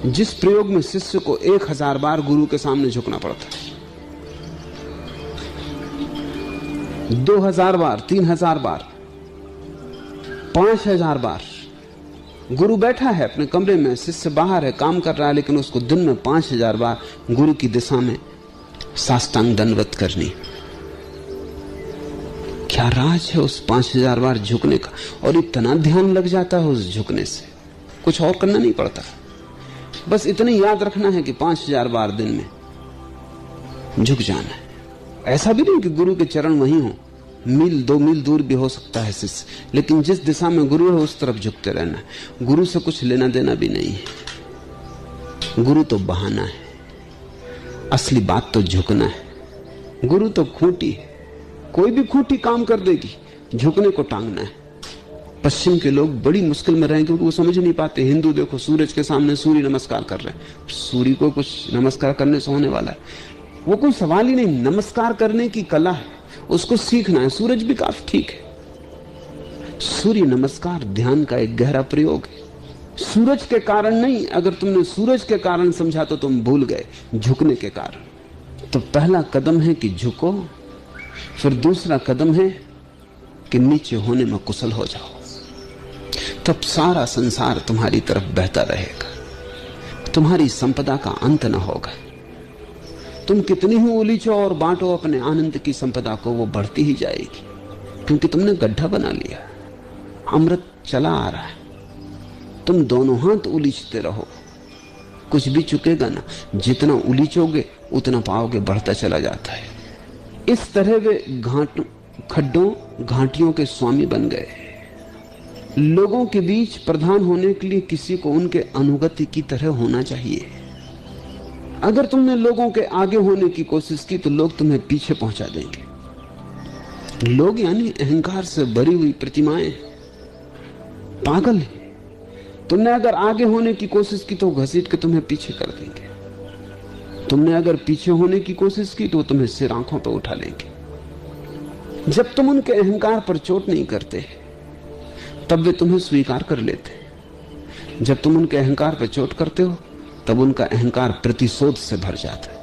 जिस प्रयोग में शिष्य को 1000 बार गुरु के सामने झुकना पड़ता है, 2000 बार, 3000 बार, 5000 बार। गुरु बैठा है अपने कमरे में, शिष्य बाहर है, काम कर रहा है, लेकिन उसको दिन में 5000 बार गुरु की दिशा में साष्टांग दंडवत करनी। क्या राज है उस 5000 बार झुकने का? और इतना ध्यान लग जाता है उस झुकने से, कुछ और करना नहीं पड़ता, बस इतने याद रखना है कि 5000 बार दिन में झुक जाना है। ऐसा भी नहीं कि गुरु के चरण वहीं हो, मील 2 मील दूर भी हो सकता है शिष्य, लेकिन जिस दिशा में गुरु है उस तरफ झुकते रहना है। गुरु से कुछ लेना देना भी नहीं है, गुरु तो बहाना है, असली बात तो झुकना है। गुरु तो खूंटी है, कोई भी खूंटी काम कर देगी, झुकने को टांगना है। पश्चिम के लोग बड़ी मुश्किल में रहे क्योंकि वो समझ नहीं पाते। हिंदू देखो सूरज के सामने सूर्य नमस्कार कर रहे हैं, सूर्य को कुछ नमस्कार करने से होने वाला है? वो कोई सवाल ही नहीं। नमस्कार करने की कला है, उसको सीखना है। सूरज भी काफी ठीक है। सूर्य नमस्कार ध्यान का एक गहरा प्रयोग है, सूरज के कारण नहीं। अगर तुमने सूरज के कारण समझा तो तुम भूल गए झुकने के कारण। तो पहला कदम है कि झुको, फिर दूसरा कदम है कि नीचे होने में कुशल हो जाओ। तब सारा संसार तुम्हारी तरफ बहता रहेगा, तुम्हारी संपदा का अंत न होगा। तुम कितनी ही उलीचो और बांटो अपने आनंद की संपदा को, वो बढ़ती ही जाएगी, क्योंकि तुमने गड्ढा बना लिया। अमृत चला आ रहा है, तुम दोनों हाथ उलीचते रहो, कुछ भी चुकेगा ना। जितना उलीचोगे उतना पाओगे बढ़ता चला जाता है। इस तरह वे खड्डों घाटियों के स्वामी बन गए। लोगों के बीच प्रधान होने के लिए किसी को उनके अनुगति की तरह होना चाहिए। अगर तुमने लोगों के आगे होने की कोशिश की तो लोग तुम्हें पीछे पहुंचा देंगे। लोग यानी अहंकार से भरी हुई प्रतिमाएं, पागल है। तुमने अगर आगे होने की कोशिश की तो घसीट के तुम्हें पीछे कर देंगे। तुमने अगर पीछे होने की कोशिश की तो तुम्हें सिर आंखों पर उठा लेंगे। जब तुम उनके अहंकार पर चोट नहीं करते तब वे तुम्हें स्वीकार कर लेते। जब तुम उनके अहंकार पर चोट करते हो तब उनका अहंकार प्रतिशोध से भर जाता है।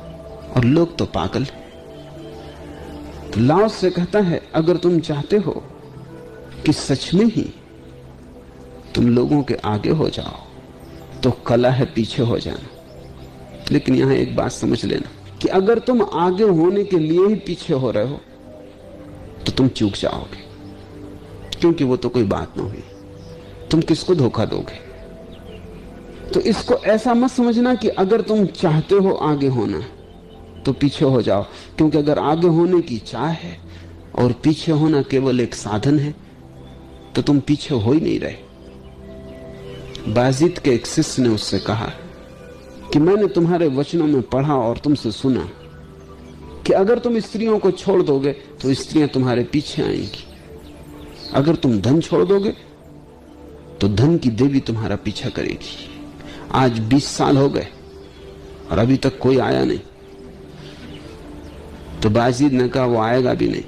और लोग तो पागल हैं। तो लाओ से कहता है, अगर तुम चाहते हो कि सच में ही तुम लोगों के आगे हो जाओ तो कला है पीछे हो जाना। लेकिन यहां एक बात समझ लेना कि अगर तुम आगे होने के लिए ही पीछे हो रहे हो तो तुम चूक जाओगे, क्योंकि वो तो कोई बात ना हुई। तुम किसको धोखा दोगे? तो इसको ऐसा मत समझना कि अगर तुम चाहते हो आगे होना तो पीछे हो जाओ, क्योंकि अगर आगे होने की चाह है और पीछे होना केवल एक साधन है तो तुम पीछे हो ही नहीं रहे। बाजीद के एक शिष्य ने उससे कहा कि मैंने तुम्हारे वचनों में पढ़ा और तुमसे सुना कि अगर तुम स्त्रियों को छोड़ दोगे तो स्त्रियां तुम्हारे पीछे आएंगी। अगर तुम धन छोड़ दोगे तो धन की देवी तुम्हारा पीछा करेगी। आज 20 साल हो गए और अभी तक कोई आया नहीं। तो बाजीद ने कहा वो आएगा भी नहीं,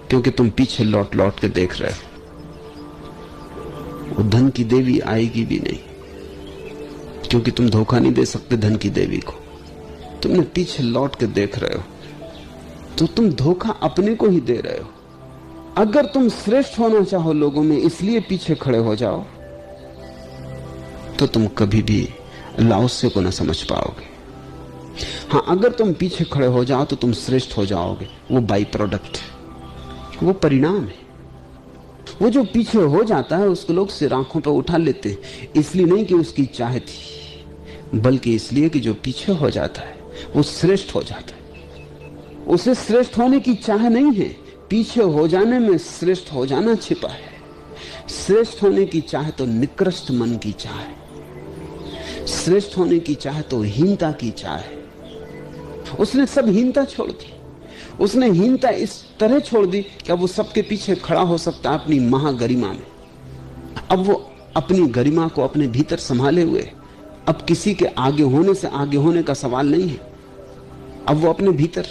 क्योंकि तुम पीछे लौट लौट के देख रहे हो। वो धन की देवी आएगी भी नहीं, क्योंकि तुम धोखा नहीं दे सकते धन की देवी को। तुमने पीछे लौट के देख रहे हो तो तुम धोखा अपने को ही दे रहे हो। अगर तुम श्रेष्ठ होना चाहो लोगों में इसलिए पीछे खड़े हो जाओ तो तुम कभी भी लाओसे को ना समझ पाओगे। हां, अगर तुम पीछे खड़े हो जाओ तो तुम श्रेष्ठ हो जाओगे। वो बाई प्रोडक्ट है, वो परिणाम है। वो जो पीछे हो जाता है उसको लोग सिर आंखों पर उठा लेते हैं, इसलिए नहीं कि उसकी चाह थी, बल्कि इसलिए कि जो पीछे हो जाता है वो श्रेष्ठ हो जाता है। उसे श्रेष्ठ होने की चाह नहीं है, पीछे हो जाने में श्रेष्ठ हो जाना छिपा है। श्रेष्ठ होने की चाह तो निकृष्ट मन की चाह है, श्रेष्ठ होने की चाह तो हीनता की चाह है। उसने सब हीनता छोड़ दी। उसने हीनता इस तरह छोड़ दी कि अब वो सबके पीछे खड़ा हो सकता है अपनी महागरिमा में। अब वो अपनी गरिमा को अपने भीतर संभाले हुए, अब किसी के आगे होने से आगे होने का सवाल नहीं है। अब वो अपने भीतर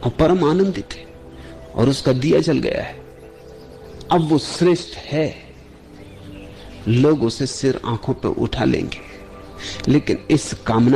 और परम आनंदित है और उसका दिया जल गया है। अब वो श्रेष्ठ है, लोग उसे सिर आंखों पर उठा लेंगे। लेकिन इस कामना